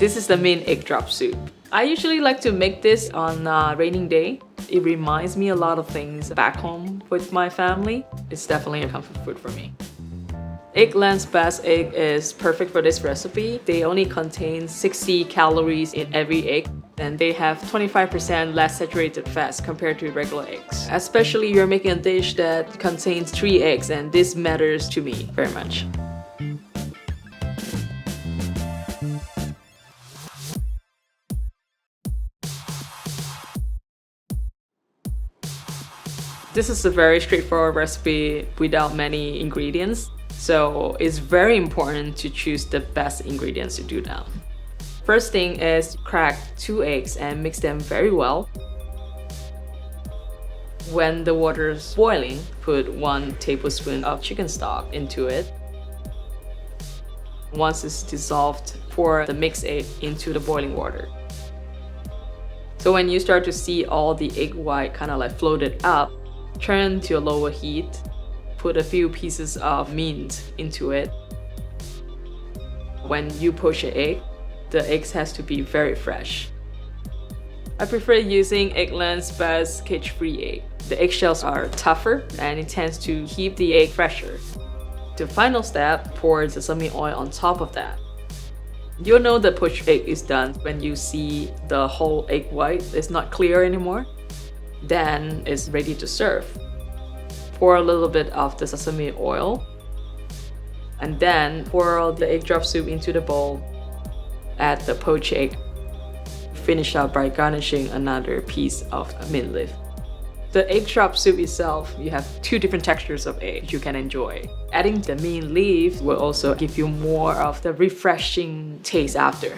This is the main egg drop soup. I usually like to make this on a raining day. It reminds me a lot of things back home with my family. It's definitely a comfort food for me. Eggland's best egg is perfect for this recipe. They only contain 60 calories in every egg, and they have 25% less saturated fats compared to regular eggs. Especially you're making a dish that contains 3 eggs, and this matters to me very much. This is a very straightforward recipe without many ingredients, so it's very important to choose the best ingredients to do that. First thing is crack 2 eggs and mix them very well. When the water is boiling, put 1 tablespoon of chicken stock into it. Once it's dissolved, pour the mixed egg into the boiling water. So when you start to see all the egg white kind of like floated up, turn to a lower heat, put a few pieces of mint into it. When you poach an egg, the eggs has to be very fresh. I prefer using Eggland's best cage-free egg. The eggshells are tougher and it tends to keep the egg fresher. The final step, pour sesame oil on top of that. You'll know the poached egg is done when you see the whole egg white is not clear anymore. Then it's ready to serve. Pour a little bit of the sesame oil and then pour the egg drop soup into the bowl. Add the poached egg. Finish up by garnishing another piece of mint leaf. The egg drop soup itself, you have 2 different textures of egg you can enjoy. Adding the mint leaf will also give you more of the refreshing taste after.